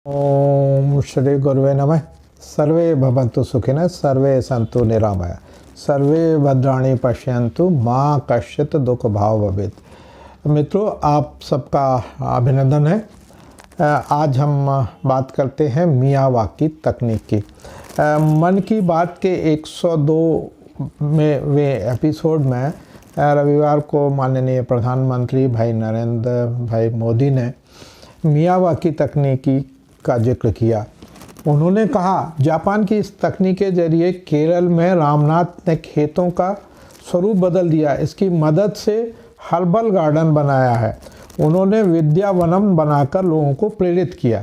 ओम श्री गुरुवे नमः। सर्वे भवन्तु सुखिनः, सर्वे सन्तु निरामया, सर्वे भद्राणि पश्यन्तु माँ कश्चित् दुख भाव भवेत्। मित्रों, आप सबका अभिनंदन है। आज हम बात करते हैं मियावाकी तकनीक की। मन की बात के 102 में वे एपिसोड में रविवार को माननीय प्रधानमंत्री भाई नरेंद्र भाई मोदी ने मियावाकी तकनीकी का जिक्र किया। उन्होंने कहा, जापान की इस तकनीक के जरिए केरल में रामनाथ ने खेतों का स्वरूप बदल दिया। इसकी मदद से हर्बल गार्डन बनाया है। उन्होंने विद्यावनम बनाकर लोगों को प्रेरित किया।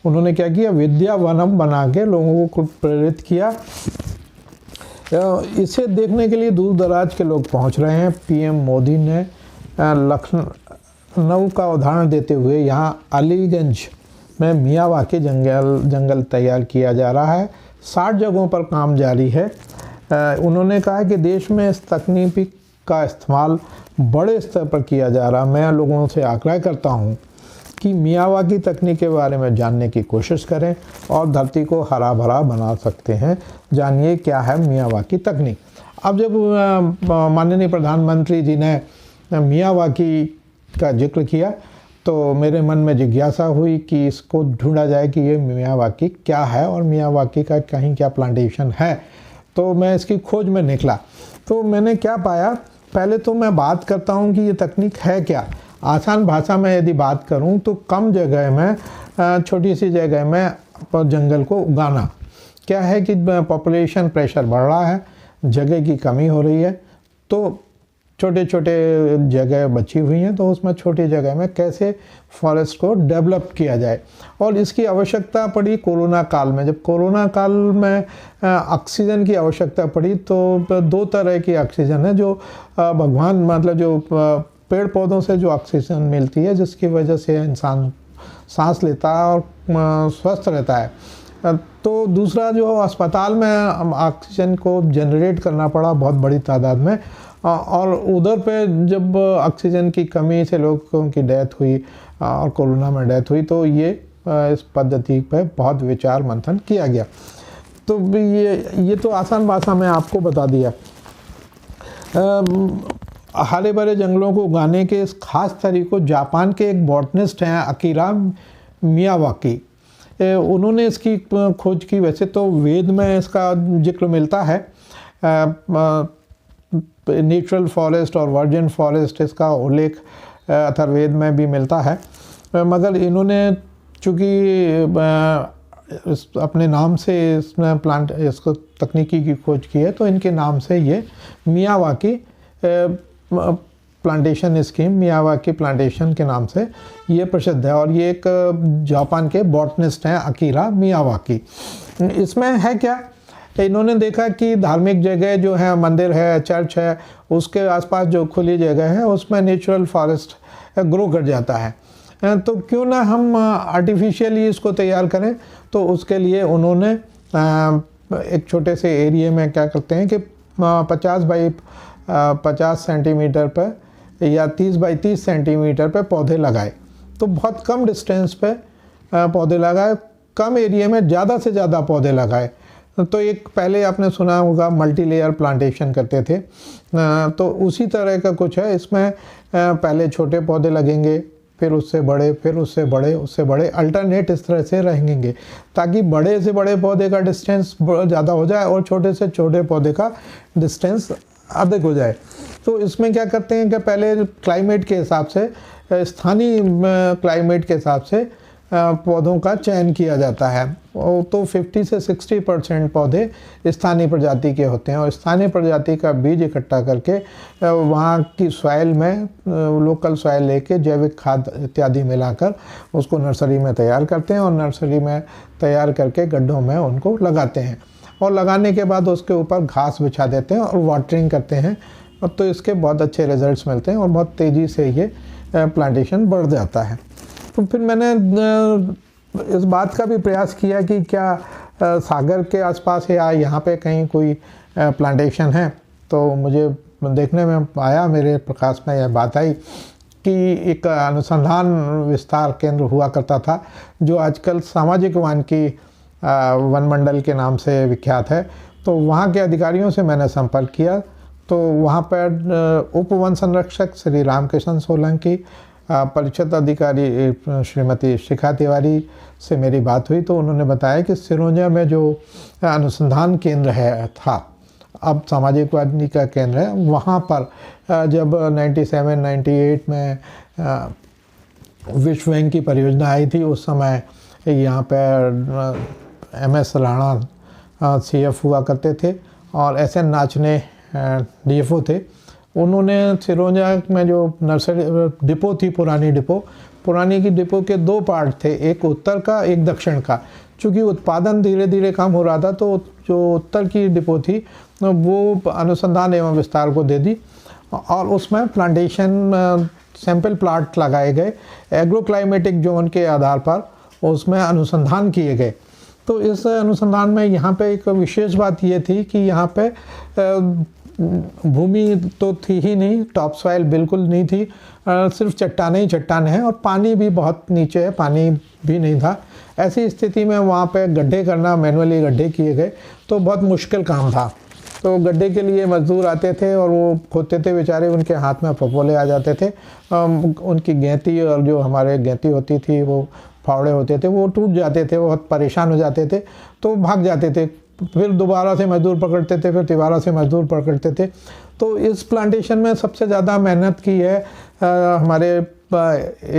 उन्होंने क्या किया? विद्यावनम बना के लोगों को प्रेरित किया। इसे देखने के लिए दूर दराज के लोग पहुंच रहे हैं। पीएम मोदी ने लखनऊ का उदाहरण देते हुए यहां अलीगंज में मियावाकी जंगल तैयार किया जा रहा है। 60 जगहों पर काम जारी है। उन्होंने कहा कि देश में इस तकनीक का इस्तेमाल बड़े स्तर पर किया जा रहा है। मैं लोगों से आग्रह करता हूं कि मियावाकी तकनीक के बारे में जानने की कोशिश करें और धरती को हरा भरा बना सकते हैं। जानिए क्या है मियावाकी तकनीक। अब जब माननीय प्रधानमंत्री जी ने मियावाकी का जिक्र किया तो मेरे मन में जिज्ञासा हुई कि इसको ढूंढा जाए कि ये मियावाकी क्या है और मियावाकी का कहीं क्या प्लांटेशन है। तो मैं इसकी खोज में निकला। तो मैंने क्या पाया, पहले तो मैं बात करता हूँ कि ये तकनीक है क्या। आसान भाषा में यदि बात करूँ तो कम जगह में, छोटी सी जगह में जंगल को उगाना। क्या है कि पॉपुलेशन प्रेशर बढ़ रहा है, जगह की कमी हो रही है, तो छोटे छोटे जगह बची हुई हैं, तो उसमें छोटी जगह में कैसे फॉरेस्ट को डेवलप किया जाए। और इसकी आवश्यकता पड़ी कोरोना काल में। जब कोरोना काल में ऑक्सीजन की आवश्यकता पड़ी तो 2 तरह की ऑक्सीजन है जो भगवान मतलब जो पेड़ पौधों से जो ऑक्सीजन मिलती है, जिसकी वजह से इंसान सांस लेता है और स्वस्थ रहता है। तो दूसरा जो अस्पताल में ऑक्सीजन को जनरेट करना पड़ा बहुत बड़ी तादाद में, और उधर पे जब ऑक्सीजन की कमी से लोगों की डेथ हुई और कोरोना में डेथ हुई, तो ये इस पद्धति पे बहुत विचार मंथन किया गया। तो ये तो आसान भाषा में आपको बता दिया। हरे भरे जंगलों को उगाने के इस खास तरीके को जापान के एक बॉटनिस्ट हैं अकीरा मियावाकी, उन्होंने इसकी खोज की। वैसे तो वेद में इसका जिक्र मिलता है, नेचुरल फॉरेस्ट और वर्जिन फॉरेस्ट, इसका उल्लेख अथर्ववेद में भी मिलता है। मगर इन्होंने चूँकि अपने नाम से इसमें इसको तकनीकी की खोज की है, तो इनके नाम से ये Miyawaki plantation scheme, Miyawaki plantation के नाम से ये प्रसिद्ध है। और ये एक जापान के बॉटनिस्ट हैं अकीरा मियावाकी। इसमें है क्या, इन्होंने देखा कि धार्मिक जगह जो है, मंदिर है, चर्च है, उसके आसपास जो खुली जगह है उसमें नेचुरल फॉरेस्ट ग्रो कर जाता है। तो क्यों ना हम आर्टिफिशियली इसको तैयार करें। तो उसके लिए उन्होंने एक छोटे से एरिया में क्या करते हैं कि 50 बाई 50 सेंटीमीटर पर या 30 बाई 30 सेंटीमीटर पर पौधे लगाए। तो बहुत कम डिस्टेंस पे पौधे लगाए, कम एरिया में ज़्यादा से ज़्यादा पौधे लगाए। तो एक पहले आपने सुना होगा मल्टी लेयर प्लांटेशन करते थे, तो उसी तरह का कुछ है। इसमें पहले छोटे पौधे लगेंगे, फिर उससे बड़े, फिर उससे बड़े, उससे बड़े, अल्टरनेट इस तरह से रहेंगे ताकि बड़े से बड़े पौधे का डिस्टेंस ज़्यादा हो जाए और छोटे से छोटे पौधे का डिस्टेंस अधिक हो जाए। तो इसमें क्या करते हैं कि पहले क्लाइमेट के हिसाब से, स्थानीय क्लाइमेट के हिसाब से पौधों का चयन किया जाता है। तो 50 से 60% पौधे स्थानीय प्रजाति के होते हैं और स्थानीय प्रजाति का बीज इकट्ठा करके वहाँ की सॉइल में, लोकल सॉइल लेके जैविक खाद इत्यादि मिलाकर उसको नर्सरी में तैयार करते हैं और नर्सरी में तैयार करके गड्ढों में उनको लगाते हैं। और लगाने के बाद उसके ऊपर घास बिछा देते हैं और वाटरिंग करते हैं। तो इसके बहुत अच्छे रिजल्ट्स मिलते हैं और बहुत तेज़ी से ये प्लांटेशन बढ़ जाता है। तो फिर मैंने इस बात का भी प्रयास किया कि क्या सागर के आसपास या यहाँ पे कहीं कोई प्लांटेशन है। तो मुझे देखने में आया, मेरे प्रकाश में यह बात आई की एक अनुसंधान विस्तार केंद्र हुआ करता था, जो आजकल सामाजिक वानिकी वन मंडल के नाम से विख्यात है। तो वहाँ के अधिकारियों से मैंने संपर्क किया, तो वहाँ पर उप वन संरक्षक श्री रामकृष्ण सोलंकी, परिषद अधिकारी श्रीमती शिखा तिवारी से मेरी बात हुई। तो उन्होंने बताया कि सिरोंजा में जो अनुसंधान केंद्र था, अब सामाजिक वानिकी का केंद्र है, वहाँ पर जब 97-98 में विश्व बैंक की परियोजना आई थी, उस समय यहाँ पर MS राणा CF हुआ करते थे और SN नाचने DFO थे। उन्होंने सिरोंजा में जो नर्सरी डिपो थी, पुरानी की डिपो के 2 पार्ट थे, एक उत्तर का एक दक्षिण का। चूँकि उत्पादन धीरे धीरे कम हो रहा था, तो जो उत्तर की डिपो थी वो अनुसंधान एवं विस्तार को दे दी और उसमें प्लांटेशन सैंपल प्लाट लगाए गए, एग्रोक्लाइमेटिक जोन के आधार पर उसमें अनुसंधान किए गए। तो इस अनुसंधान में यहाँ पे एक विशेष बात ये थी कि यहाँ पे भूमि तो थी ही नहीं, टॉप सॉइल बिल्कुल नहीं थी, सिर्फ चट्टानें ही चट्टान है और पानी भी बहुत नीचे है, पानी भी नहीं था। ऐसी स्थिति में वहाँ पे गड्ढे करना, मैनुअली गड्ढे किए गए, तो बहुत मुश्किल काम था। तो गड्ढे के लिए मजदूर आते थे और वो खोदते थे बेचारे, उनके हाथ में फपोले आ जाते थे, उनकी गेंती और जो हमारे गेंती होती थी वो फावड़े होते थे, वो टूट जाते थे, बहुत परेशान हो जाते थे, तो भाग जाते थे, फिर दोबारा से मजदूर पकड़ते थे, फिर दोबारा से मजदूर पकड़ते थे। तो इस प्लांटेशन में सबसे ज़्यादा मेहनत की है हमारे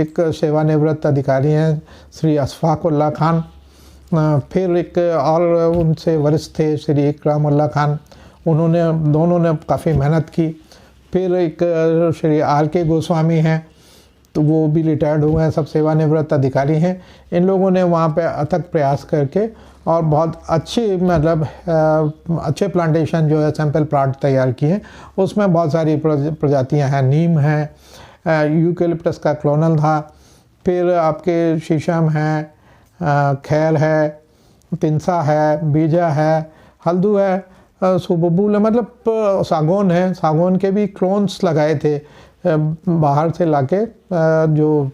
एक सेवानिवृत्त अधिकारी हैं श्री अशफाकुल्ला खान, फिर एक और उनसे वरिष्ठ थे श्री इकरामुल्ला खान, दोनों ने काफ़ी मेहनत की। फिर एक श्री RK गोस्वामी हैं, तो वो भी रिटायर्ड हुए हैं, सब सेवानिवृत्त अधिकारी हैं। इन लोगों ने वहाँ पे अथक प्रयास करके और बहुत अच्छी अच्छे प्लांटेशन जो है सैंपल प्लाट तैयार किए हैं। उसमें बहुत सारी प्रजातियां हैं, नीम है, यूकेलिप्टस का क्लोनल था, फिर आपके शीशम है, खैर है, पिंसा है, बीजा है, हल्दू है, सुबबूल है, मतलब सागौन है। सागौन के भी क्लोन्स लगाए थे बाहर से लाके, जो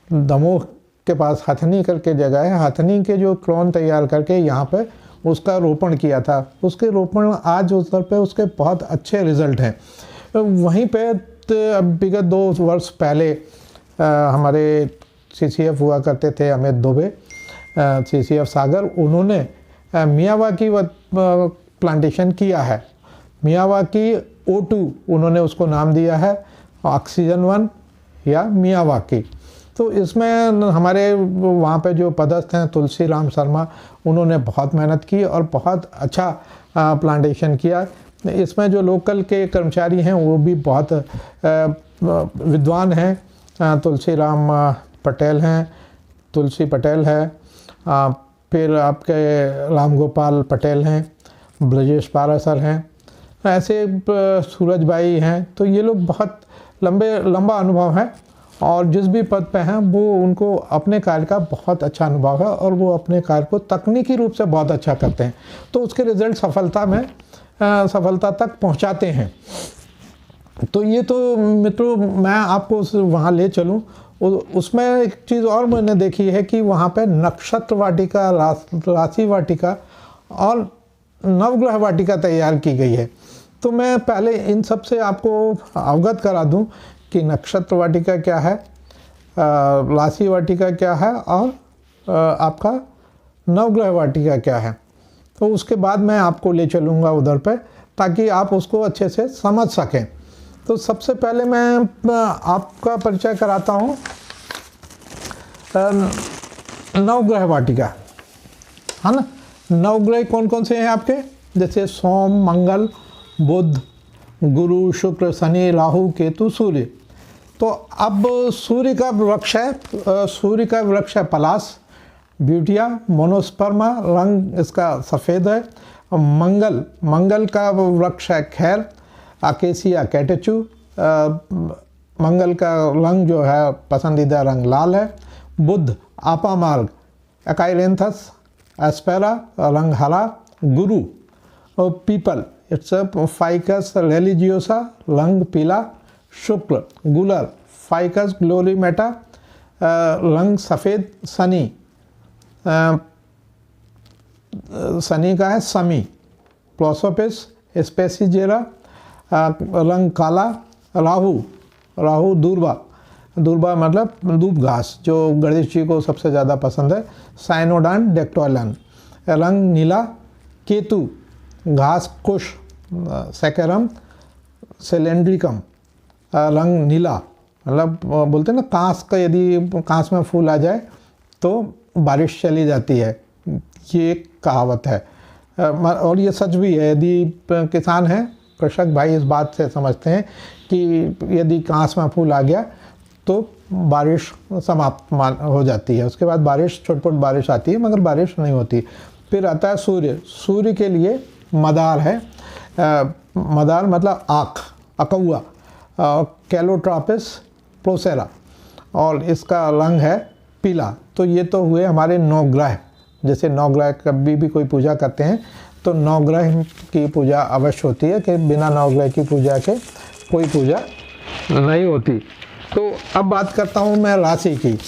दमोह के पास हथनी करके जगह है, हथनी के जो क्लोन तैयार करके यहाँ पे उसका रोपण किया था। उसके रोपण आज उस स्तर पे उसके बहुत अच्छे रिज़ल्ट हैं। वहीं पे विगत 2 वर्ष पहले हमारे CCF हुआ करते थे अमित दुबे, CCF सागर, उन्होंने मियावाकी प्लांटेशन किया है। मियावाकी O2 उन्होंने उसको नाम दिया है, ऑक्सीजन 1 या मियावाकी। तो इसमें हमारे वहाँ पे जो पदस्थ हैं तुलसी राम शर्मा, उन्होंने बहुत मेहनत की और बहुत अच्छा प्लांटेशन किया। इसमें जो लोकल के कर्मचारी हैं वो भी बहुत विद्वान हैं। तुलसी राम पटेल हैं, तुलसी पटेल है, फिर आपके राम गोपाल पटेल हैं, ब्रजेश पारासर हैं, ऐसे सूरजबाई हैं। तो ये लोग बहुत लंबा अनुभव है और जिस भी पद पे हैं वो उनको अपने कार्य का बहुत अच्छा अनुभव है और वो अपने कार्य को तकनीकी रूप से बहुत अच्छा करते हैं, तो उसके रिज़ल्ट सफलता तक पहुंचाते हैं। तो ये तो मित्रों मैं आपको वहाँ ले चलूँ, उसमें एक चीज़ और मैंने देखी है कि वहाँ पे नक्षत्र वाटिका, राशि वाटिका और नवग्रह वाटिका तैयार की गई है। तो मैं पहले इन सब से आपको अवगत करा दूं कि नक्षत्र वाटिका क्या है, राशि वाटिका क्या है और आपका नवग्रह वाटिका क्या है। तो उसके बाद मैं आपको ले चलूँगा उधर पे, ताकि आप उसको अच्छे से समझ सकें। तो सबसे पहले मैं आपका परिचय कराता हूँ नवग्रह वाटिका, है ना। नवग्रह कौन कौन से हैं आपके, जैसे सोम, मंगल, बुध, गुरु, शुक्र, शनि, राहु, केतु, सूर्य। तो अब सूर्य का वृक्ष है पलाश, ब्यूटिया, मोनोस्पर्मा, रंग इसका सफ़ेद है। मंगल का वृक्ष है खैर, अकेसिया कैटेचू। मंगल का रंग जो है पसंदीदा रंग लाल है। बुध आपामार्ग, एकाइरेंथस एस्पेरा, रंग हरा। गुरु पीपल, इट्स फाइकस रिलीजियोसा, रंग पीला। शुक्र गुलर, फाइकस ग्लोरीमेटा, रंग सफ़ेद सनी, सनी का है समी। प्रोसोपिस स्पेसिजेरा, रंग काला। राहु, राहु दूर्वा, दूर्वा मतलब दूब घास जो गणेश जी को सबसे ज़्यादा पसंद है। साइनोडान डेक्टोलन, रंग नीला। केतु, घास कुश, सेकेरम सिलेंड्रिकम, रंग नीला। मतलब बोलते हैं ना कांस का, यदि कांस में फूल आ जाए तो बारिश चली जाती है, ये एक कहावत है और ये सच भी है। यदि किसान हैं, कृषक भाई इस बात से समझते हैं कि यदि कांस में फूल आ गया तो बारिश समाप्त हो जाती है। उसके बाद बारिश, छोट-छोट बारिश आती है मगर बारिश नहीं होती। फिर आता है सूर्य। सूर्य के लिए मदार है, मदार मतलब आँख, अकौआ, कैलोट्रॉपिस प्रोसेरा, और इसका रंग है पीला। तो ये तो हुए हमारे नवग्रह। जैसे नवग्रह कभी भी कोई पूजा करते हैं तो नवग्रह की पूजा अवश्य होती है, कि बिना नवग्रह की पूजा के कोई पूजा नहीं होती। तो अब बात करता हूँ मैं राशि की,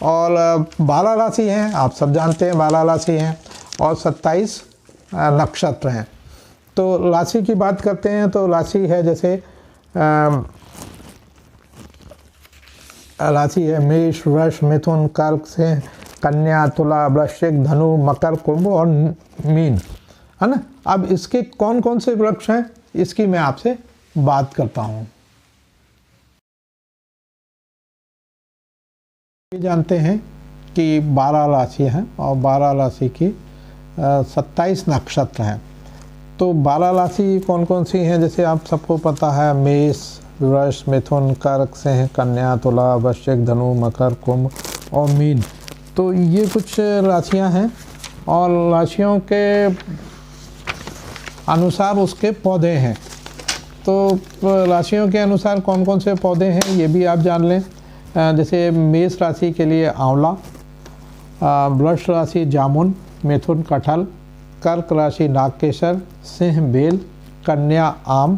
और 12 राशि हैं, आप सब जानते हैं 12 राशि हैं, और 27 नक्षत्र हैं। तो राशि की बात करते हैं तो राशि है, जैसे राशि है मेष, वृष, मिथुन, कर्क, सिंह, कन्या, तुला, वृश्चिक, धनु, मकर, कुंभ और मीन, है ना। अब इसके कौन कौन से वृक्ष हैं, इसकी मैं आपसे बात करता हूँ। जानते हैं कि 12 राशि हैं और 12 राशि की 27 नक्षत्र हैं। तो 12 राशि कौन कौन सी हैं, जैसे आप सबको पता है, मेष, वृष, मिथुन, कर्क, सिंह, कन्या, तुला, वृश्चिक, धनु, मकर, कुंभ और मीन। तो ये कुछ राशियां हैं, और राशियों के अनुसार उसके पौधे हैं। तो राशियों के अनुसार कौन कौन से पौधे हैं ये भी आप जान लें। जैसे मेष राशि के लिए आंवला, वृष राशि जामुन, मिथुन कटहल, कर्क राशि नागकेसर, सिंह बेल, कन्या आम,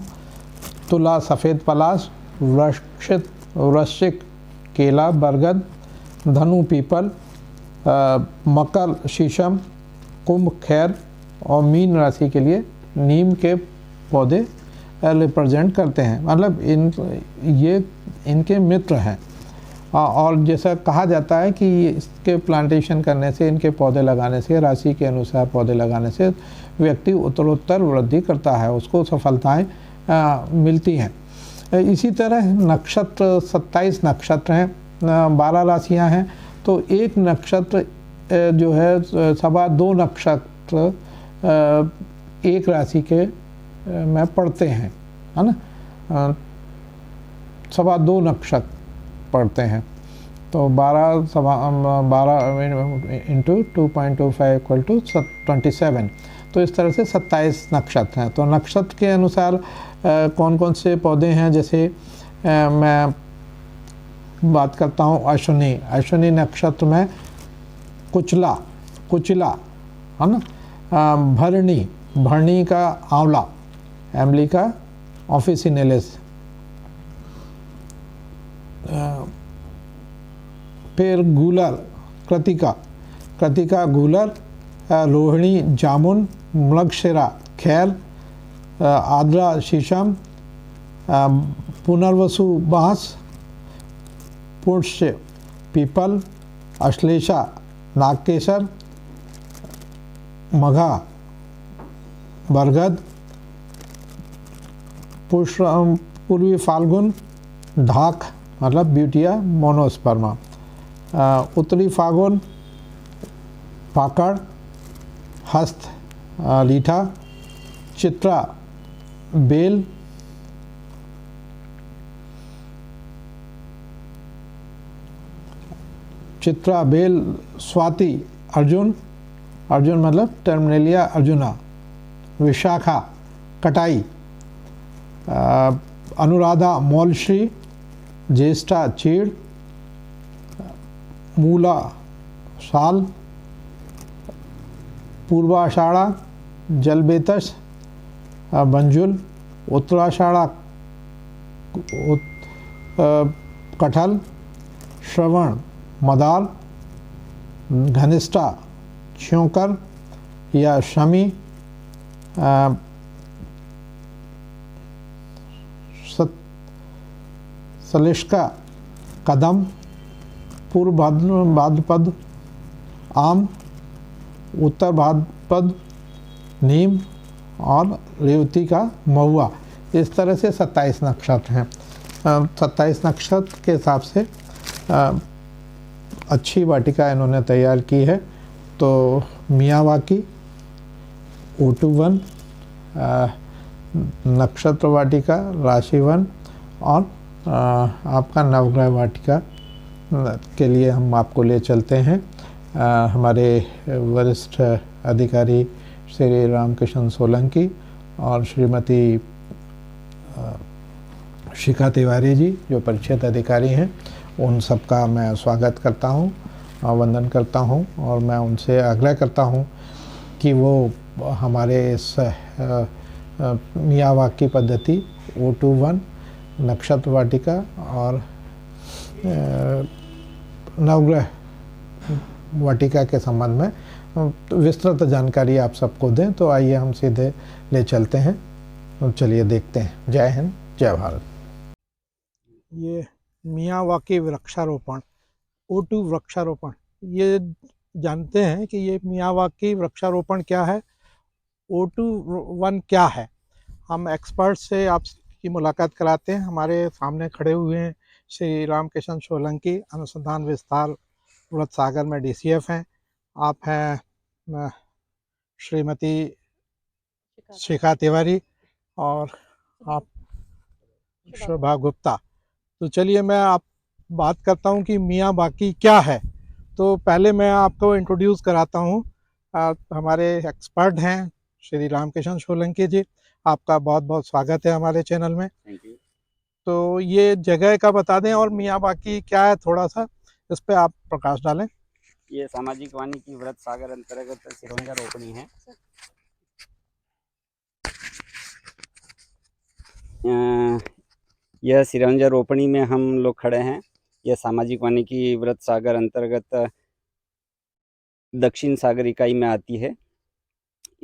तुला सफ़ेद पलाश, वृश्चिक केला बरगद, धनु पीपल, मकर शीशम, कुंभ खैर, और मीन राशि के लिए नीम के पौधे रिप्रेजेंट करते हैं। मतलब ये इनके मित्र हैं, और जैसा कहा जाता है कि इसके प्लांटेशन करने से, इनके पौधे लगाने से, राशि के अनुसार पौधे लगाने से व्यक्ति उत्तरोत्तर वृद्धि करता है, उसको सफलताएं मिलती हैं। इसी तरह नक्षत्र 27 नक्षत्र हैं, 12 राशियां हैं। तो एक नक्षत्र जो है 2.25 नक्षत्र एक राशि के में पड़ते हैं, है ना। 2.25 नक्षत्र पढ़ते हैं। तो 12 इंटू 2.25 इक्वल टू 27। तो इस तरह से 27 नक्षत्र हैं। तो नक्षत्र के अनुसार कौन कौन से पौधे हैं, जैसे मैं बात करता हूँ अश्विनी। अश्विनी नक्षत्र में कुचला, है ना, भरणी का आंवला, एम्बलिका ऑफिसिनेलिस, फिर गूलर कृतिका गूलर, रोहिणी जामुन, मृगशिरा खैर, आद्रा शीशम, पुनर्वसु बांस, पुष्य पीपल, अश्लेषा नागकेसर, मघा बरगद, पूर्वी फाल्गुन ढाक मतलब ब्यूटिया मोनोस्पर्मा, उत्तरी फागुन पाकड़, हस्त लीठा, चित्रा बेल, स्वाति अर्जुन मतलब टर्मिनेलिया अर्जुना, विशाखा कटाई, अनुराधा मौलश्री, ज्येष्ठा चीड़, मूला साल, पूर्वाषाढ़ा जलबेतस, बंजुल, उत्तराषाढ़ा कटहल, श्रवण, मदार, घनिष्ठा, छ्योंकर या शमी, सलिष्का, कदम, पूर्व भाद्रपद, आम, उत्तर भाद्रपद, नीम और रेवती का महुआ। इस तरह से 27 नक्षत्र हैं। 27 नक्षत्र के हिसाब से अच्छी वाटिका इन्होंने तैयार की है। तो मियावाकी, O2 नक्षत्र वाटिका, राशि वन और आपका नवग्रह वाटिका के लिए हम आपको ले चलते हैं। हमारे वरिष्ठ अधिकारी श्री रामकिशन सोलंकी और श्रीमती शिखा तिवारी जी जो परिक्षेत्र अधिकारी हैं, उन सबका मैं स्वागत करता हूं, वंदन करता हूं और मैं उनसे आग्रह करता हूं कि वो हमारे इस मियावाकी पद्धति O2 नक्षत्र वाटिका और नवग्रह वाटिका के संबंध में विस्तृत जानकारी आप सबको दें। तो आइए हम सीधे ले चलते हैं। तो चलिए देखते हैं। जय हिंद, जय भारत। ये मियावाकी वृक्षारोपण, O2 वृक्षारोपण, ये जानते हैं कि ये मियावाकी वृक्षारोपण क्या है, O2 क्या है। हम एक्सपर्ट से आपकी मुलाकात कराते हैं। हमारे सामने खड़े हुए हैं श्री रामकिशन सोलंकी, अनुसंधान विस्तार वृत्त सागर में DCF हैं। आप हैं श्रीमती शिखा तिवारी और आप शोभा गुप्ता। तो चलिए मैं आप बात करता हूं कि मियावाकी क्या है। तो पहले मैं आपको इंट्रोड्यूस कराता हूं। हमारे एक्सपर्ट हैं श्री रामकिशन सोलंकी जी। आपका बहुत बहुत स्वागत है हमारे चैनल में। Thank you. तो ये जगह का बता दें और मियावाकी क्या है, थोड़ा सा इस पे आप प्रकाश डालें। ये सामाजिक वानिकी वृत्त सागर अंतर्गत सिरंजा रोपणी है। यह सिरंजा रोपणी में हम लोग खड़े हैं। यह सामाजिक वानिकी वृत्त सागर अंतर्गत दक्षिण सागर इकाई में आती है।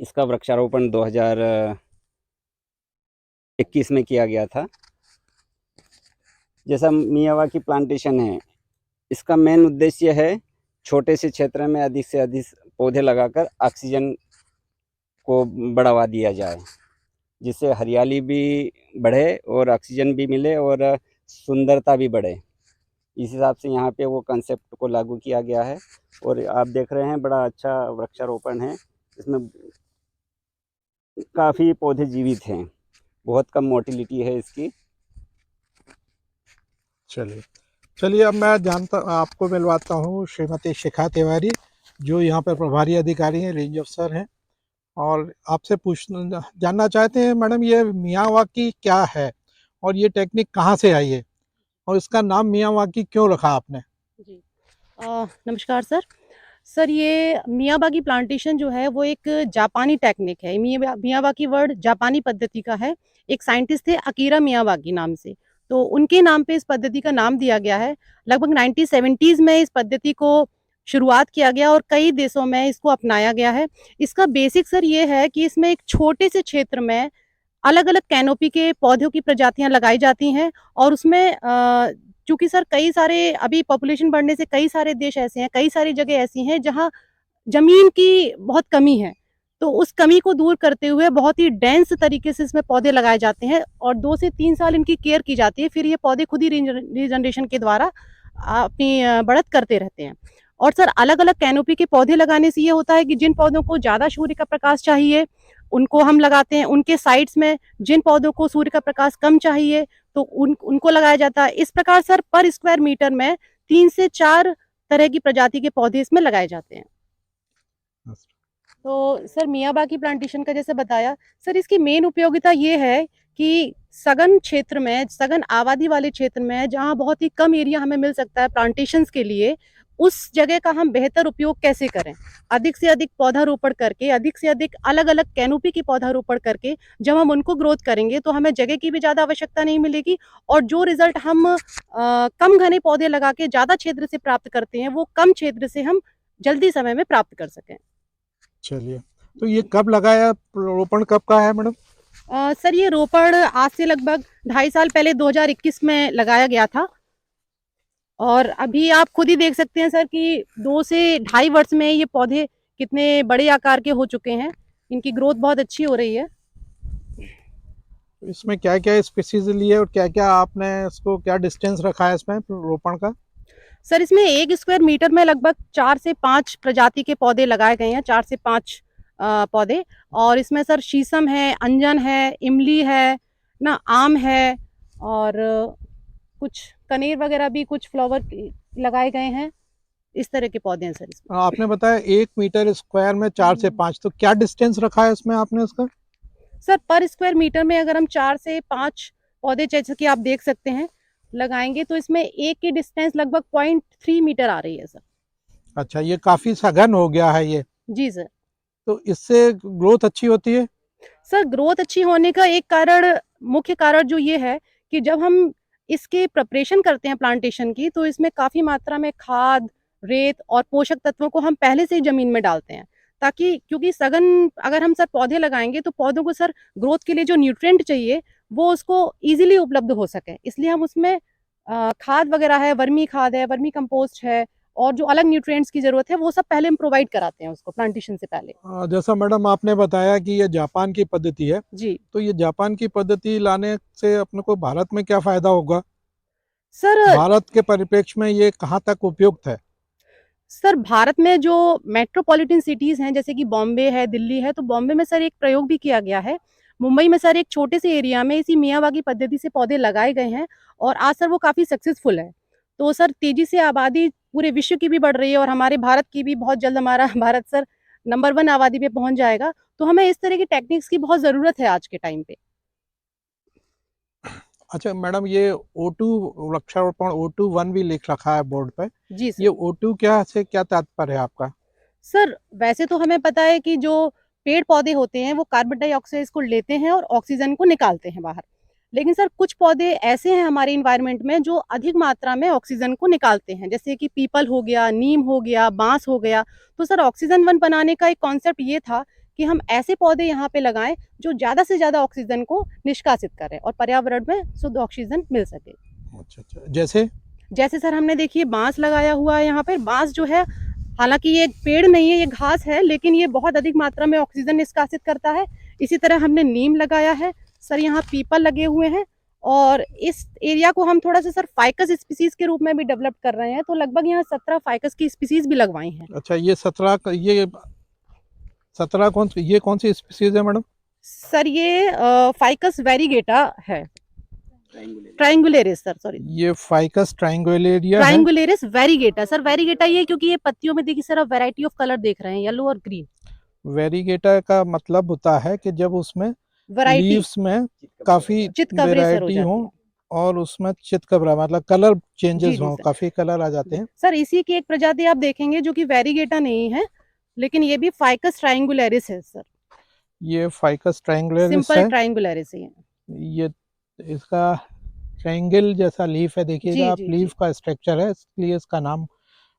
इसका वृक्षारोपण 2021 में किया गया था। जैसा मियावाकी प्लांटेशन है, इसका मेन उद्देश्य है छोटे से क्षेत्र में अधिक से अधिक पौधे लगाकर ऑक्सीजन को बढ़ावा दिया जाए, जिससे हरियाली भी बढ़े और ऑक्सीजन भी मिले और सुंदरता भी बढ़े। इस हिसाब से यहाँ पे वो कंसेप्ट को लागू किया गया है। और आप देख रहे हैं बड़ा अच्छा वृक्षारोपण है। इसमें काफ़ी पौधे जीवित हैं, बहुत कम मोटिलिटी है इसकी। चलिए अब मैं आपको मिलवाता हूँ श्रीमती शिखा तिवारी, जो यहाँ पर प्रभारी अधिकारी हैं, रेंज अफसर हैं, और आपसे जानना चाहते हैं मैडम ये मियावाकी क्या है और ये टेक्निक कहाँ से आई है और इसका नाम मियावाकी क्यों रखा आपने। जी नमस्कार सर, ये मियावाकी प्लांटेशन जो है वो एक जापानी टेक्निक है। मियावाकी वर्ड जापानी पद्धति का है। एक साइंटिस्ट थे अकीरा मियावाकी नाम से, तो उनके नाम पे इस पद्धति का नाम दिया गया है। लगभग 1970s में इस पद्धति को शुरुआत किया गया और कई देशों में इसको अपनाया गया है। इसका बेसिक सर ये है कि इसमें एक छोटे से क्षेत्र में अलग अलग कैनोपी के पौधों की प्रजातियां लगाई जाती हैं और उसमें चूंकि सर कई सारे अभी पॉपुलेशन बढ़ने से कई सारे देश ऐसे हैं, कई सारी जगह ऐसी हैं जहां जमीन की बहुत कमी है। तो उस कमी को दूर करते हुए बहुत ही डेंस तरीके से इसमें पौधे लगाए जाते हैं और 2 से 3 साल इनकी केयर की जाती है। फिर ये पौधे खुद ही रीजनरेशन के द्वारा अपनी बढ़त करते रहते हैं। और सर अलग अलग कैनोपी के पौधे लगाने से ये होता है कि जिन पौधों को ज़्यादा सूर्य का प्रकाश चाहिए उनको हम लगाते हैं, उनके साइड्स में जिन पौधों को सूर्य का प्रकाश कम चाहिए तो उनको लगाया जाता है। इस प्रकार सर पर स्क्वायर मीटर में 3 से 4 तरह की प्रजाति के पौधे इसमें लगाए जाते हैं। तो सर मियावाकी प्लांटेशन का जैसे बताया सर, इसकी मेन उपयोगिता ये है कि सघन क्षेत्र में, सघन आबादी वाले क्षेत्र में जहाँ बहुत ही कम एरिया हमें मिल सकता है प्लांटेशंस के लिए, उस जगह का हम बेहतर उपयोग कैसे करें, अधिक से अधिक पौधारोपण करके, अधिक से अधिक अलग अलग कैनोपी की पौधारोपण करके जब हम उनको ग्रोथ करेंगे तो हमें जगह की भी ज़्यादा आवश्यकता नहीं मिलेगी, और जो रिजल्ट हम कम घने पौधे लगा के ज़्यादा क्षेत्र से प्राप्त करते हैं वो कम क्षेत्र से हम जल्दी समय में प्राप्त कर सकें। चलिए, तो ये कब लगाया, रोपण कब का है मैडम? सर ये रोपण आज से लगभग 2.5 साल पहले 2021 में लगाया गया था, और अभी आप खुद ही देख सकते हैं सर कि 2 से ढाई वर्ष में ये पौधे कितने बड़े आकार के हो चुके हैं, इनकी ग्रोथ बहुत अच्छी हो रही है। इसमें क्या क्या स्पीसीज लिए और क्या क्या आपने इसको क्या डिस्टेंस रखा है इसमें रोपण का? सर इसमें 1 स्क्वायर मीटर में लगभग 4 से 5 प्रजाति के पौधे लगाए गए हैं, 4 से 5 पौधे, और इसमें सर शीशम है, अंजन है, इमली है ना, आम है, और कुछ कनेर वगैरह भी कुछ फ्लावर लगाए गए हैं, इस तरह के पौधे हैं सर इसमें। आपने बताया 1 मीटर स्क्वायर में 4 से 5, तो क्या डिस्टेंस रखा है इसमें आपने इसका? सर पर स्क्वायर मीटर में अगर हम 4 से 5 पौधे जैसे कि आप देख सकते हैं लगाएंगे तो इसमें एक की डिस्टेंस लगभग 0.3 मीटर आ रही है सर। अच्छा, ये काफी सघन हो गया है ये, जी सर। तो इससे ग्रोथ अच्छी होती है? सर ग्रोथ अच्छी होने का एक कारण, मुख्य कारण जो ये है कि जब हम इसके प्रिपरेशन करते हैं प्लांटेशन की, तो इसमें काफ़ी मात्रा में खाद, रेत और पोषक तत्वों को हम पहले से ही ज़मीन में डालते हैं, ताकि क्योंकि सघन अगर हम सर पौधे लगाएँगे तो पौधों को सर ग्रोथ के लिए जो न्यूट्रिएंट चाहिए वो उसको ईज़िली उपलब्ध हो सके। इसलिए हम उसमें खाद वगैरह है, वर्मी खाद है, वर्मी कंपोस्ट है, और जो अलग न्यूट्रिएंट्स की ज़रूरत है वो सब पहले हम प्रोवाइड कराते हैं उसको प्लांटेशन से पहले। जैसा मैडम आपने बताया कि ये जापान की पद्धति है, जी। तो ये जापान की पद्धति लाने से अपने को भारत में क्या फायदा होगा? सर भारत के परिप्रेक्ष्य में ये कहाँ तक उपयुक्त है? सर भारत में जो मेट्रोपॉलिटन सिटीज़ हैं जैसे कि बॉम्बे है, दिल्ली है, तो बॉम्बे में सर एक प्रयोग भी किया गया है। मुंबई में सर एक छोटे से एरिया में इसी मियावाकी पद्धति से पौधे लगाए गए हैं, और आज सर वो काफ़ी सक्सेसफुल है। तो सर तेज़ी से आबादी पूरे विश्व की भी बढ़ रही है, और हमारे भारत की भी बहुत जल्द हमारा भारत सर नंबर 1 आबादी पे पहुँच जाएगा। तो हमें इस तरह की टेक्निक्स की बहुत ज़रूरत है आज के टाइम पे। अच्छा मैडम, ये O2 वृक्षारोपण O2 1 भी लिख रखा है बोर्ड पे, जी सर। ये O2 क्या से क्या तात्पर्य है आपका? सर वैसे तो हमें पता है कि जो पेड़ पौधे होते हैं वो कार्बन डाइऑक्साइड को लेते हैं और ऑक्सीजन को निकालते हैं बाहर, लेकिन सर कुछ पौधे ऐसे हैं हमारे इन्वायरमेंट में जो अधिक मात्रा में ऑक्सीजन को निकालते हैं, जैसे कि पीपल हो गया, नीम हो गया, बांस हो गया। तो सर ऑक्सीजन वन बनाने का एक कॉन्सेप्ट ये था कि हम ऐसे पौधे यहाँ पे लगाएं जो ज़्यादा से ज़्यादा ऑक्सीजन को निष्कासित करें और पर्यावरण में शुद्ध ऑक्सीजन मिल सके। अच्छा अच्छा, जैसे जैसे सर हमने देखिए बांस लगाया हुआ है यहाँ पर। बांस जो है, हालांकि ये एक पेड़ नहीं है, ये घास है, लेकिन ये बहुत अधिक मात्रा में ऑक्सीजन निष्कासित करता है। इसी तरह हमने नीम लगाया है सर, यहाँ पीपल लगे हुए हैं, और इस एरिया को हम थोड़ा सा सर फाइकस स्पीसीज के रूप में भी डेवलप कर रहे हैं, तो लगभग यहाँ 17 फाइकस की स्पीसीज भी लगवाई हैं। अच्छा, ये 17 कौन सी स्पीसीज है मैडम? सर ये फाइकस वेरीगेटा है, ट्राइंगुलेरिस सर, सॉरी ये फाइकस ट्राइंगुलेरिया है। ट्राइंगुलेरिस वेरीगेटा सर। वेरीगेटा ये क्योंकि ये पत्तियों में देखिए सर आप वैरायटी ऑफ कलर देख रहे हैं, येलो और ग्रीन। वेरीगेटा का मतलब होता है कि जब उसमें वैरायटी लीव्स में काफी चित कवरेज सर हो वैरायटी जाती हो है। और उसमें चित कबरा मतलब कलर जी चेंजेस जी हो, सर। काफी कलर आ जाते हैं। सर इसी की एक प्रजाति आप देखेंगे जो कि वेरीगेटा नहीं है, लेकिन ये भी फाइकस ट्राइंगुलेरिस है सर। ये फाइकस ट्राइंगुलेरिस सिंपल है। ट्राइंगुलेरिस ही है। ये इसका ट्रायंगल जैसा लीफ है, देखिएगा जी आप, जी लीफ जी। का स्ट्रक्चर है, इसलिए इसका नाम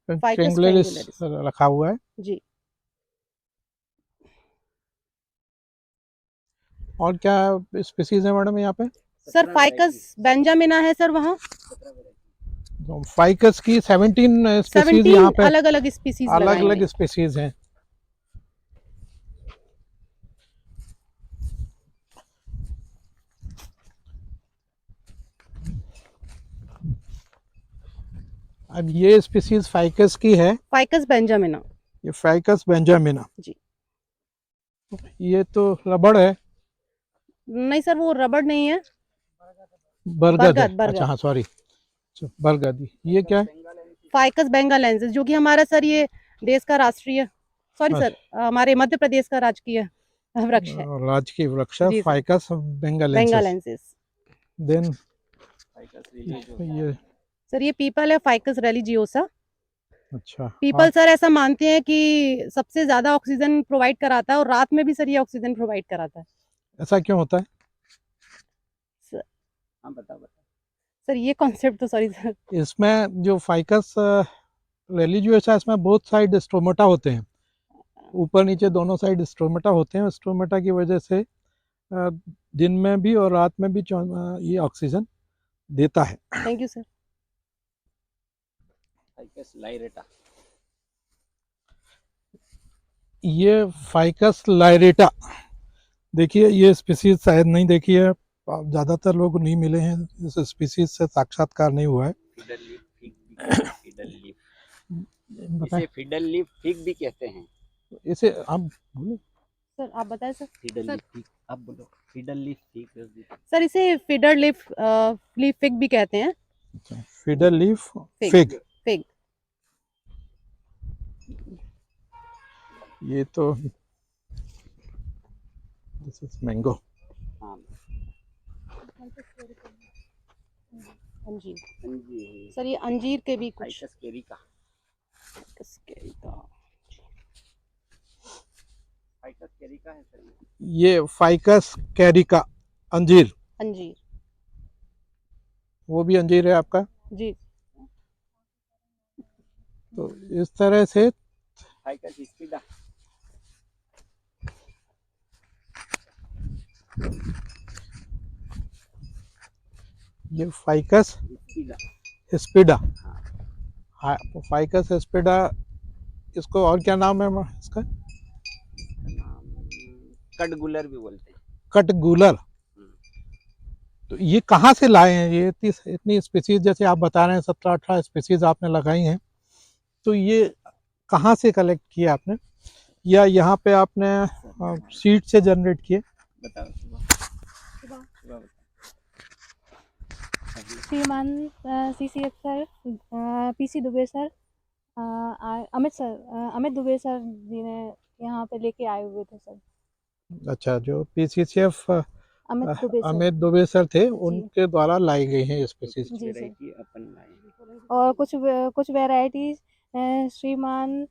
फाइकस ट्रायंगुलेरिस ट्राइंगुलेरिस रखा हुआ है। जी। और क्या स्पीसीज है मैडम यहाँ पे? सर फाइकस बेंजामिना है सर वहाँ। तो फाइकस की 17 स्पीसीज 17 यहाँ पे अलग अलग स्पीसीज अलग लगाई अलग हैं। स्पीसीज हैं। अब ये स्पीसीज फाइकस की है, फाइकस बेंजामिना ये फाइकस बेंजामिना। जी। ये तो रबड़ है, नहीं सर वो रबड़ नहीं है, बरगद है। बरगद अच्छा बरगद। हाँ, सॉरी, बरगद। ये क्या है? फाइकस बेंगालेंसिस जो कि हमारा सर ये देश का राष्ट्रीय, सॉरी सर, हमारे मध्य प्रदेश का राजकीय वृक्ष है। राजकीय वृक्ष है जी sir, ficus benghalensis. Benghalensis. Then ये सर ये पीपल है फाइकस रेलिजियोसा। अच्छा पीपल सर ऐसा मानते हैं कि सबसे ज्यादा ऑक्सीजन प्रोवाइड कराता है और रात में भी सर ये ऑक्सीजन प्रोवाइड कराता है। ऐसा क्यों होता है? सर, हाँ बताओ बताओ। सर ये कॉन्सेप्ट तो सॉरी सर। इसमें जो फाइकस रिलीजियोसा, इसमें बहुत साइड स्ट्रोमेटा होते हैं, ऊपर नीचे दोनों साइड स्ट्रोमेटा होते हैं। स्ट्रोमेटा की वजह से दिन में भी और रात में भी ये ऑक्सीजन देता है। Thank you sir. फाइकस लाइरेटा। ये फाइकस लाइरेटा, देखिए ये स्पीसीज शायद नहीं देखी है, ज़्यादातर लोग नहीं मिले हैं, इस स्पीसीज से साक्षात्कार नहीं हुआ है। फिडल लीफ फिग भी कहते हैं, फिडल लीफ। बताएं इसे फिडल लीफ फिग भी कहते हैं। इसे, आप बोलो। सर आप बताएं sir. Fiddle sir leaf fig, आप बोलो फिडल लीफ फिग। सर इसे फीडर लीफ फिग भी कहते हैं। Fiddle leaf fig fig, fig. ये तो दिस इज मैंगो। हाँ अंजीर। अंजीर। सर ये अंजीर के भी कुछ फाइकस केरिका। फाइकस केरिका है सर ये फाइकस कैरिका अंजीर, अंजीर वो भी अंजीर है आपका। जी। तो इस तरह से फाइकस स्पीडा। ये फाइकस स्पीडा। स्पीडा, हाँ, फाइकस स्पीडा, इसको और क्या नाम है इसका? कटगुलर भी बोलते हैं। कटगुलर। तो ये कहाँ से लाए हैं ये इतनी स्पीसीज, जैसे आप बता रहे हैं 17-18 स्पीसीज आपने लगाई हैं, तो ये कहाँ से कलेक्ट किया आपने, या यहाँ पे आपने सीड से जनरेट किए? बताओ श्रीमान CCF sir, PC Dubey sir, Amit Dubey sir ji ने यहाँ पे लेके आए हुए थे सर। अच्छा, जो PCCF Amit Dubey sir Amit Dubey sir थे, उनके द्वारा लाई गई हैं स्पीसीज। जी सर। वैरायटी अपन लाए। और कुछ वैरायटीज श्रीमान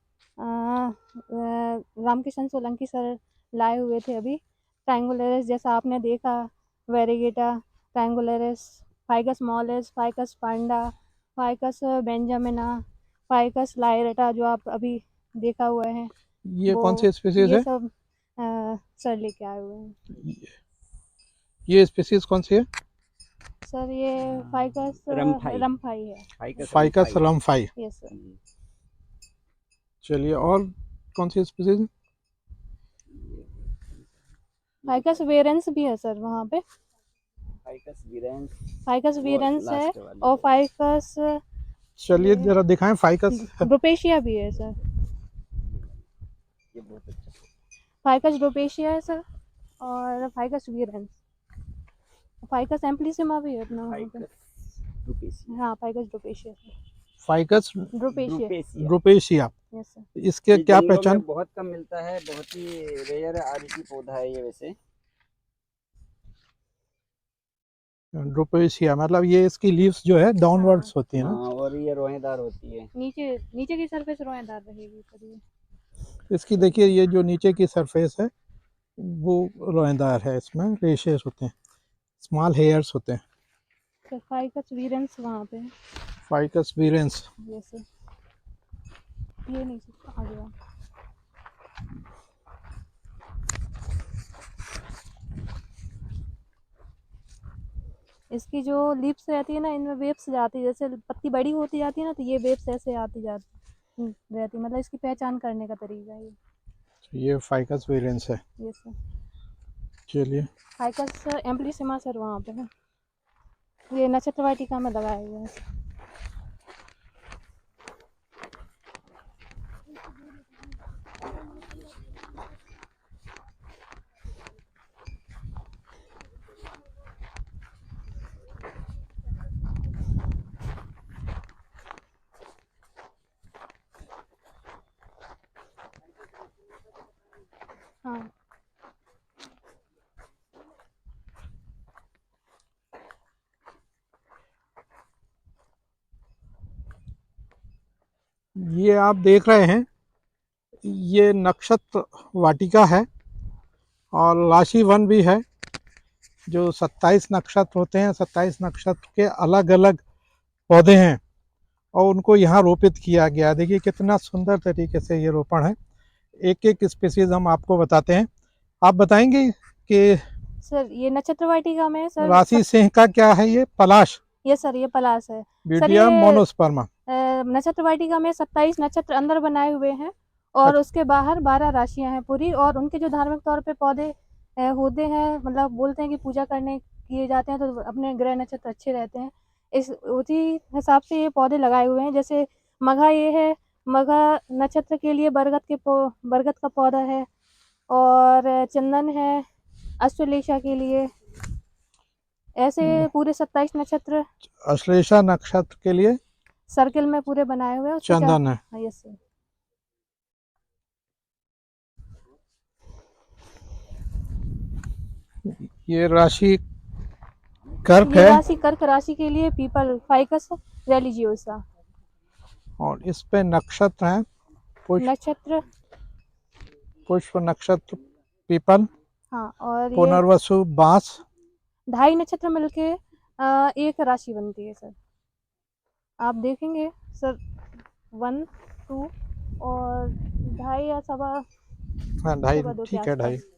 रामकिशन सोलंकी सर लाए हुए थे अभी। ट्रायंगुलरिस जैसा आपने देखा, वेरीगेटा ट्रायंगुलरिस, फाइकस मॉलिस, फाइकस पांडा, फाइकस बेंजामिना, फाइकस लाइरेटा जो आप अभी देखा हुआ है, ये वो कौन सी स्पीसीज ये है? सब सर लेके आए हुए हैं ये स्पीसीज कौन सी है? सर। ये फाइकस रम्फाई। रम्फाई है। Ficus rumphii. Yes sir. चलिए, और कौन सी स्पीसीज है? फाइकस वेरेंस भी है सर वहाँ पे। फाइकस वीरेंस। फाइकस वीरेंस है लास्ट वाली और है। फाइकस चलिए जरा दिखाएं फाइकस। ड्रोपेशिया भी है सर। ये बहुत अच्छा। फाइकस ड्रोपेशिया है सर और फाइकस वीरेंस। फाइकस एम्प्लीसिमा भी है अपना वहाँ पे। Ficus drupacea. हाँ ficus drupacea sir. Ficus drupacea drupacea. Drupacea, yes sir. इसके ये क्या जंगलों पहचान? में बहुत कम मिलता है, बहुत ही रेयर आरटी पौधा है ये वैसे। ड्रोपेशिया मतलब ये इसकी लीव्स जो है डाउनवर्ड्स होती है ना। हाँ, और ये रोएदार होती है। नीचे नीचे की सरफेस रोएदार रहेगी सर ये। इसकी देखिए, ये जो नीचे की सरफेस है वो रोएदार है, इसमें रेशेस होते हैं, स्मॉल हेयर्स होते हैं। सर फाइकस वीरेंस वहाँ पे है। Ficus virens. Yes sir. ये नहीं सर, आ गया। इसकी जो लिप्स रहती है ना, इनमें वेव्स जाती है, जैसे पत्ती बड़ी होती जाती है ना, तो ये वेव्स ऐसे आती जाती रहती, मतलब इसकी पहचान करने का तरीका है ये फाइकस वीरेंस है। ये सर। चलिए, फाइकस एम्प्लीसिमा सर वहाँ पे है, ये नक्षत्र वाटिका में लगाए हुए हैं। हाँ ये आप देख रहे हैं, ये नक्षत्र वाटिका है और राशि वन भी है। जो 27 नक्षत्र होते हैं, 27 नक्षत्र के अलग अलग पौधे हैं और उनको यहाँ रोपित किया गया। देखिए कितना सुंदर तरीके से ये रोपण है। एक एक स्पीसीज हम आपको बताते हैं। आप बताएंगे कि सर ये नक्षत्र वाटिका में सर राशि सिंह का क्या है? ये पलाश, ये सर ये पलाश है सर। ब्यूटिया ये मोनोस्पर्मा। नक्षत्र वाटिका में 27 नक्षत्र अंदर बनाए हुए हैं और उसके बाहर 12 राशियां हैं पूरी। और उनके जो धार्मिक तौर पे पौधे होते हैं, मतलब बोलते हैं कि पूजा करने किए जाते हैं तो अपने ग्रह नक्षत्र अच्छे रहते हैं, इस उसी हिसाब से ये पौधे लगाए हुए हैं। जैसे मघा ये है, मघा नक्षत्र के लिए बरगद का पौधा है। और चंदन है अश्वलेषा के लिए। ऐसे पूरे 27 नक्षत्र अश्लेषा नक्षत्र के लिए सर्किल में पूरे बनाए हुए हैं। चंदन है। हाँ, यस सर। ये राशि कर्क ये है राशि कर्क राशि के लिए पीपल फाइकस रेलिजियोसा। और इस पे नक्षत्र हैं नक्षत्र पुष्प नक्षत्र पीपल, हाँ। और ये पुनर्वसु बांस। 2.5 नक्षत्र मिलके एक राशि बनती है सर। आप देखेंगे सर 1 2 और 2.5 या सवा हाँ 2.5, सवा 2 के ठीक है 2.5। आसपास।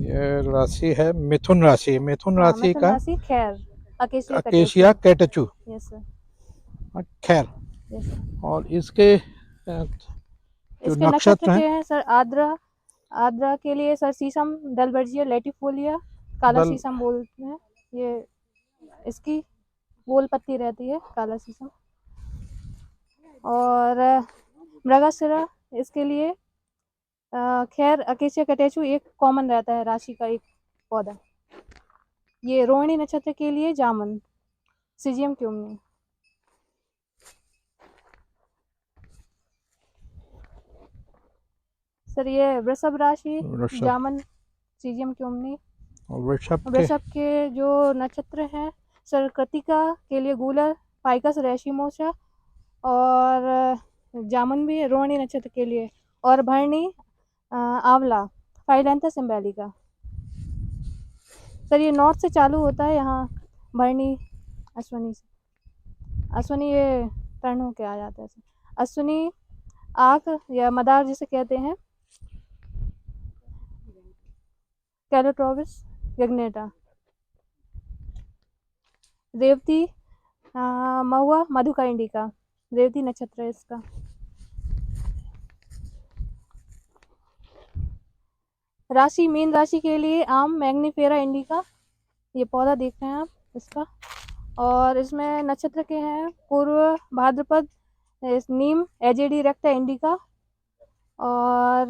ये राशि है मिथुन राशि। मिथुन हाँ, राशि मिथुन का राशि खैर अकेशिया अकेशिया कैटचू यस सर। खैर। Yes sir. और इसके जो इसके नक्षत्र नक्षत्र हैं, के हैं सर आद्रा। आद्रा के लिए सर सीसम दलबर्जिया लेटिफोलिया काला दल सीसम बोलते हैं। ये इसकी गोल पत्ती रहती है काला सीसम। और मृगशिरा इसके लिए खैर अकेशिया कटेचू एक कॉमन रहता है राशि का एक पौधा। ये रोहिणी नक्षत्र के लिए जामुन सीजियम क्यूमनी। सर ये वृषभ राशि वृषभ। जामुन सीजियम क्यूमनी। और वृषभ के वृषभ के जो नक्षत्र हैं सर कृतिका के लिए गूलर फाइकस रेशिमोसा। और जामुन भी है रोहिणी नक्षत्र के लिए। और भरणी आंवला फाइलेंथस सिम्बेलिका। सर ये नॉर्थ से चालू होता है, यहाँ भरणी अश्वनी से। अश्वनी ये टर्न होके आ जाता है सर। अश्वनी आक या मदार जिसे कहते हैं कैलोट्रोविस यग्नेटा। रेवती महुआ मधुका इंडिका रेवती नक्षत्र है इसका। राशि मीन राशि के लिए आम मैग्नीफेरा इंडिका। ये पौधा देख रहे हैं आप इसका। और इसमें नक्षत्र के हैं पूर्व भाद्रपद नीम एजेडी रेक्टा इंडिका। और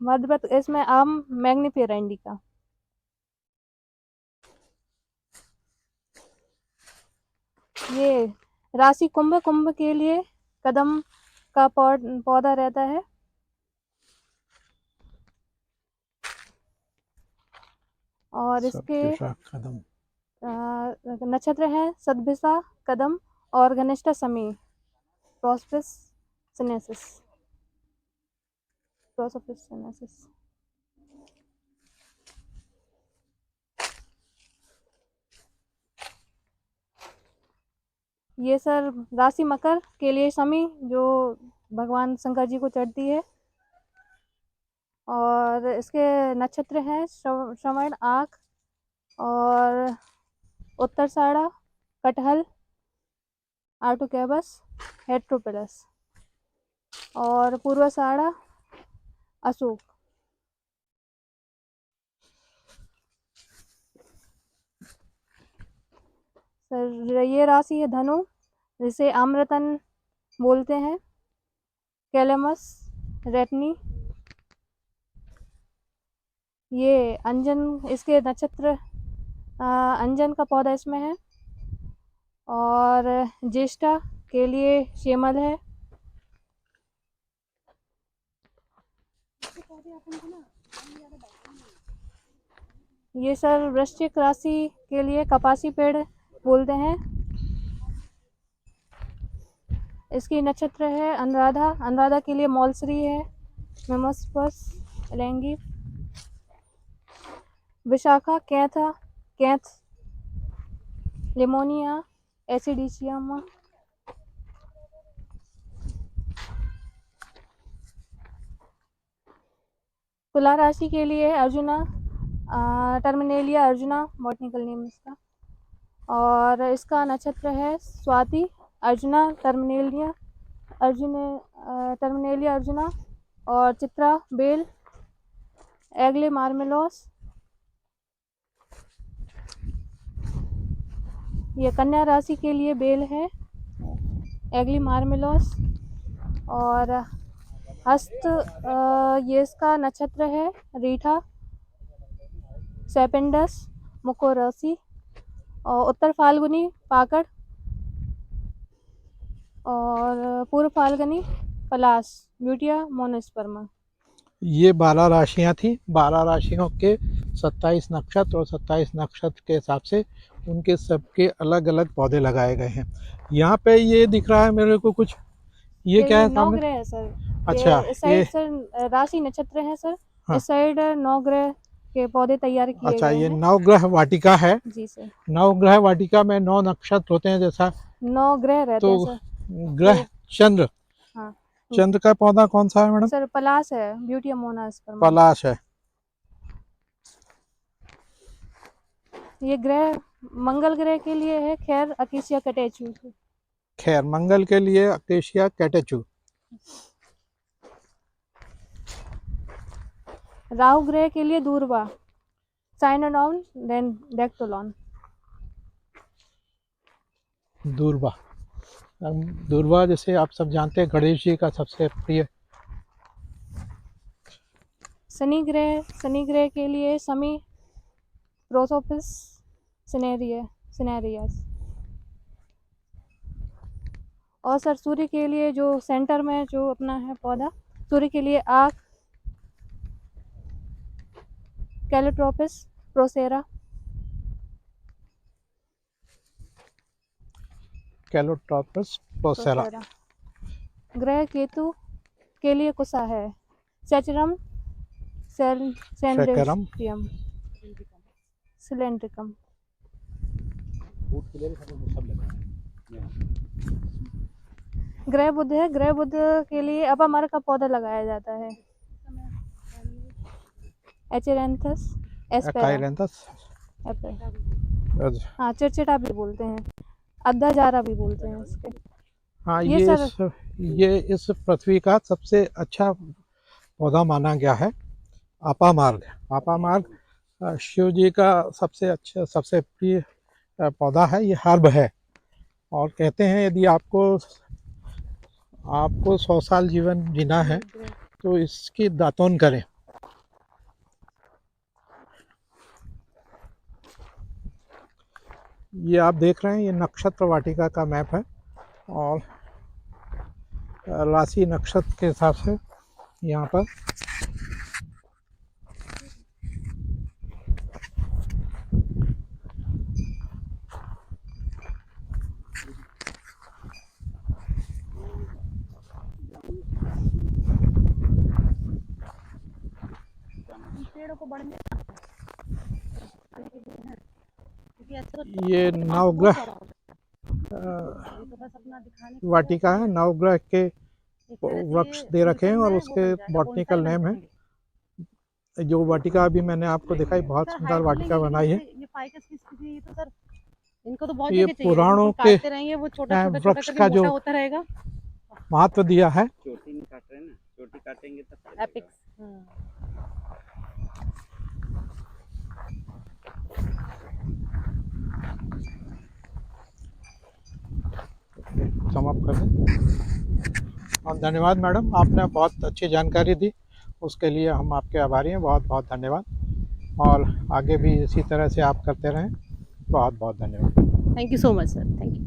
भाद्रपद इसमें आम मैग्नीफेरा इंडिका। ये राशि कुंभ। कुंभ के लिए कदम का पौधा रहता है। और इसके कदम नक्षत्र हैं सदभिसा कदम और घनिष्ठा समी प्रोस्पिस सिनेसिस। ये सर राशि मकर के लिए समी जो भगवान शंकर जी को चढ़ती है। और इसके नक्षत्र हैं श्रवण आँख और उत्तराषाढ़ा कटहल आर्टोकैबस हेट्रोपिलस और पूर्वाषाढ़ा अशोक। सर ये राशि है धनु जिसे आम्रतन बोलते हैं कैलेमस रेटनी। ये अंजन इसके नक्षत्र अंजन का पौधा इसमें है। और ज्येष्ठा के लिए शेमल है। ये सर वृश्चिक राशि के लिए कपासी पेड़ बोलते हैं। इसकी नक्षत्र है अनुराधा। अनुराधा के लिए मौलश्री है, मेमोस्पर्स, एलेंगी। विशाखा कैथा, कैथ, लिमोनिया, एसिडिशियम। तुला राशि के लिए arjuna, Terminalia arjuna botanical name इसका, और इसका नक्षत्र है स्वाति, अर्जुना टर्मिनेलिया, टर्मिनेलिया अर्जुना, और चित्रा बेल, एगले मार्मेलोस। ये कन्या राशि के लिए बेल है, एगली मार्मेलोस। और हस्त, ये इसका नक्षत्र है रीठा, सेपेंडस, मुकोरसी। और उत्तर फाल्गुनी पाकड़, और पूर्व फाल्गुनी पलाश, ब्यूटिया मोनोस्पर्मा। ये 12 राशियां थी। 12 राशियों के 27 नक्षत्र और 27 नक्षत्र के हिसाब से उनके सबके अलग अलग पौधे लगाए गए हैं। यहाँ पे ये दिख रहा है मेरे को कुछ, ये क्या है नौ सामने? ग्रह है सर। अच्छा, इस साइड सर राशि नक्षत्र है सर। हाँ। इस साइड 9 ग्रह के पौधे तैयार किए अच्छा, गए ये हैं। 9 ग्रह वाटिका है। जी सर। 9 ग्रह वाटिका में 9 नक्षत्र होते हैं, जैसा 9 ग्रह रहते तो हैं सर। ग्रह चंद्र, हाँ चंद्र का पौधा कौन सा है मैडम? सर, पलाश है, ब्यूटिया मोनोस्पर्मा। पलाश है। ये ग्रह मंगल ग्रह के लिए है खैर अकेशिया कटेचू। खैर, मंगल के लिए अकेशिया कैटेचू। राहु ग्रह के लिए दूर्वा, साइनोडॉन डेक्टोलॉन। दूर्वा, दूर्वा जैसे आप सब जानते हैं गणेश जी का सबसे प्रिय। शनि ग्रह के लिए समी, प्रोसोपिस, सिनेरियस। और सर सूर्य के लिए जो सेंटर में जो अपना है पौधा, सूर्य के लिए आक, कैलोट्रोपिस, प्रोसेरा। कैलोट्रोपस प्रोसेरा। ग्रह केतु के लिए कुसा है, सेचरम, शेकरम, सिलेंड्रिकम। ग्रह बुध है। ग्रह बुध के लिए अपामर का पौधा लगाया जाता है, एचेरेंथस एस्पेरा। एकाइरेंथस। हाँ, चिड़चिड़ा भी बोलते हैं, अद्दा जारा भी बोलते हैं इसके। हाँ, ये ये इस पृथ्वी का सबसे अच्छा पौधा माना गया है, अपामार्ग। अपामार्ग शिव जी का सबसे अच्छा, सबसे प्रिय पौधा है। ये हर्ब है और कहते हैं यदि आपको 100 साल जीवन जीना है तो इसकी दातून करें। ये आप देख रहे हैं, ये नक्षत्र वाटिका का मैप है और राशि नक्षत्र के हिसाब से यहाँ पर पेड़ों को बढ़ने ये नवग्रह वाटिका है। नवग्रह के वृक्ष दे रखे हैं और उसके बॉटनिकल नेम है। जो वाटिका अभी मैंने आपको दिखाई, बहुत सुंदर वाटिका बनाई है। ये फाइकस किसकी तो सर इनको तो बहुत ये जगह चाहिए, पुराणों इसको के काटते रहेंगे, वो छोटा छोटा वृक्ष छोटा का करके जो मोटा होता रहेगा। महत्व दिया है। चोटी नहीं काट रहे ना, चोटी काटेंगे तो फैलेगा। एपिक्स। समाप्त कर दें। और धन्यवाद मैडम, आपने बहुत अच्छी जानकारी दी, उसके लिए हम आपके आभारी हैं। बहुत बहुत धन्यवाद और आगे भी इसी तरह से आप करते रहें। बहुत बहुत धन्यवाद। Thank you so much sir, thank you.